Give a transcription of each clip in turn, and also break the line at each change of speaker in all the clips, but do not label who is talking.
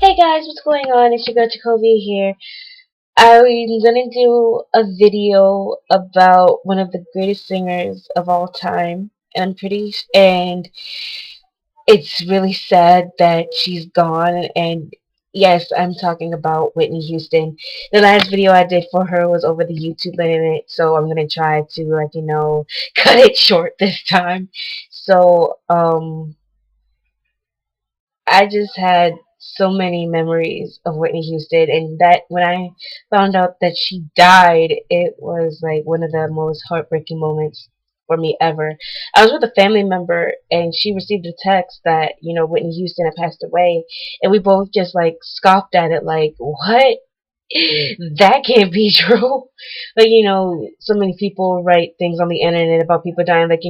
Hey guys, what's going on? It's your girl Jacoby here. I'm gonna do a video about one of the greatest singers of all time, and it's really sad that she's gone. And yes, I'm talking about Whitney Houston. The last video I did for her was over the YouTube limit, so I'm gonna try to cut it short this time. So I just had so many memories of Whitney Houston, and that when I found out that she died, it was like one of the most heartbreaking moments for me ever. I was with a family member, and she received a text that Whitney Houston had passed away, and we both just like scoffed at it, like what? That can't be true. Like, so many people write things on the internet about people dying. Like,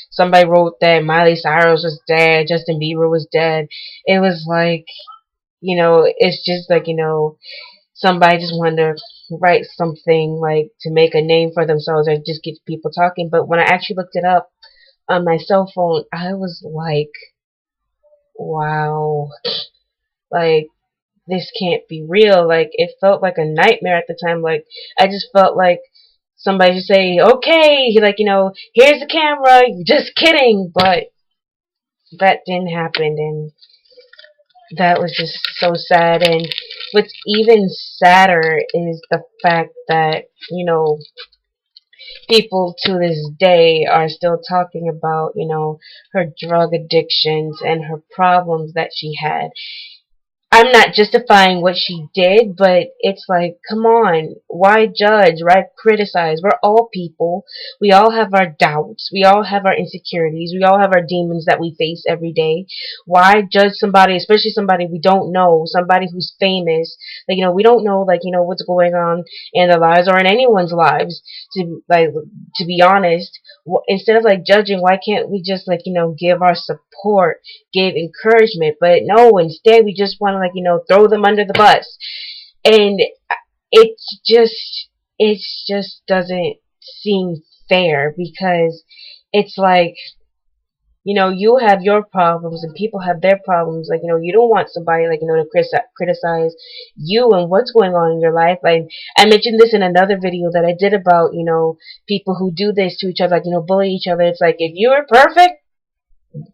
somebody wrote that Miley Cyrus was dead, Justin Bieber was dead. It was like, it's just like, somebody just wanted to write something like to make a name for themselves or just get people talking. But when I actually looked it up on my cell phone, I was like, wow. Like, this can't be real. Like, it felt like a nightmare at the time. Like, I just felt like somebody just say, okay, like, here's the camera, just kidding. But that didn't happen, and that was just so sad. And what's even sadder is the fact that, people to this day are still talking about, her drug addictions and her problems that she had. I'm not justifying what she did, but it's like, come on, why judge? Why criticize? We're all people. We all have our doubts. We all have our insecurities. We all have our demons that we face every day. Why judge somebody, especially somebody we don't know, somebody who's famous? Like, we don't know, like, what's going on in their lives or in anyone's lives. To be honest, instead of like judging, why can't we just like, give our support, give encouragement? But no, instead we just want to like, throw them under the bus. And it's just it just doesn't seem fair, because it's like, you have your problems and people have their problems. Like, you don't want somebody like, to criticize you and what's going on in your life. Like, I mentioned this in another video that I did about, people who do this to each other, like, bully each other. It's like, if you're perfect,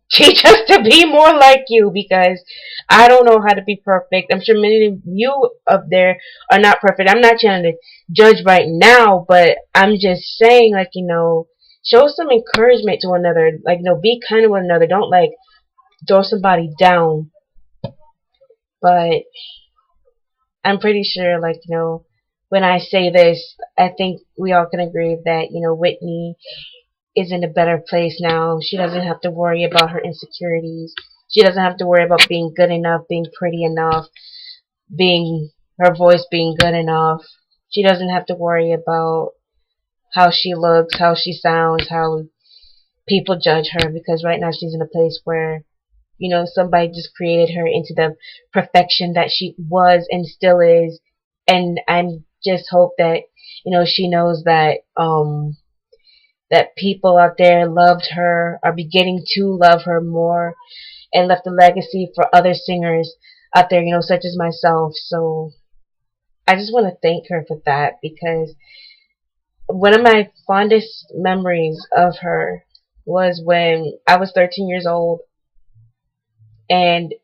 teach us to be more like you, because I don't know how to be perfect. I'm sure many of you up there are not perfect. I'm not trying to judge right now, but I'm just saying, like, show some encouragement to one another. Like, be kind to one another. Don't like throw somebody down. But I'm pretty sure, like, when I say this, I think we all can agree that, Whitney is in a better place now. She doesn't have to worry about her insecurities. She doesn't have to worry about being good enough, being pretty enough, being her voice being good enough. She doesn't have to worry about how she looks, how she sounds, how people judge her, because right now she's in a place where, somebody just created her into the perfection that she was and still is. And I just hope that, she knows that that people out there loved her, are beginning to love her more, and left a legacy for other singers out there, such as myself. So I just want to thank her for that, because one of my fondest memories of her was when I was 13 years old, and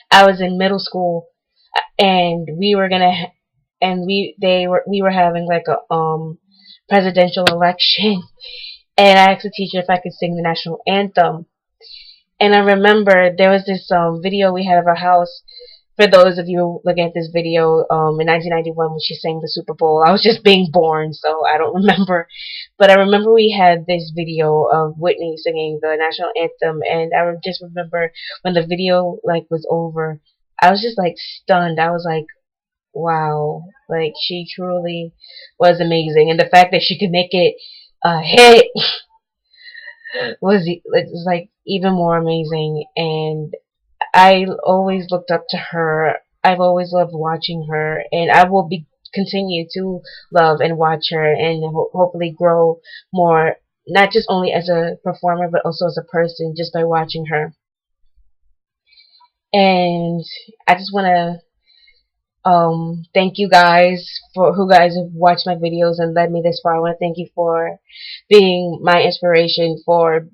I was in middle school, and we were gonna and we were having like a presidential election, and I asked the teacher if I could sing the national anthem. And I remember there was this video we had of our house. For those of you looking at this video, in 1991 when she sang the Super Bowl, I was just being born, so I don't remember. But I remember we had this video of Whitney singing the national anthem, and I just remember when the video like was over, I was just like stunned. I was like, wow, like she truly was amazing, and the fact that she could make it a hit was like even more amazing. And I always looked up to her. I've always loved watching her, and I will be continue to love and watch her, and hopefully grow more, not just only as a performer but also as a person, just by watching her. And I just want to thank you guys for who guys have watched my videos and led me this far. I want to thank you for being my inspiration, for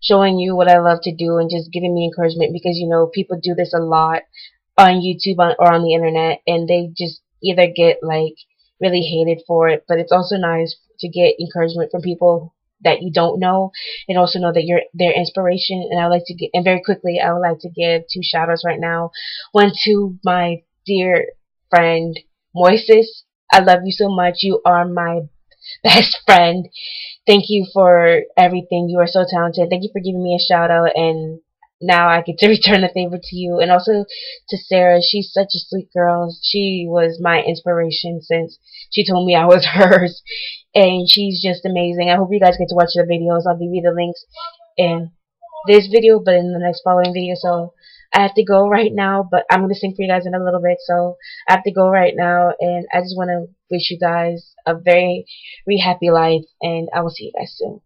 showing you what I love to do and just giving me encouragement, because you know people do this a lot on YouTube or on the internet, and they just either get like really hated for it, but it's also nice to get encouragement from people that you don't know and also know that you're their inspiration. And I would like to get, and very quickly, I would like to give two shout outs right now. One to my dear friend Moises. I love you so much. You are my best friend. Thank you for everything. You are so talented. Thank you for giving me a shout out, and now I get to return the favor to you. And also to Sarah. She's such a sweet girl. She was my inspiration since she told me I was hers, and she's just amazing. I hope you guys get to watch the videos. I'll give you the links in this video, but in the next following video. So I have to go right now, but I'm going to sing for you guys in a little bit. So I have to go right now, and I just want to wish you guys a very, very happy life, and I will see you guys soon.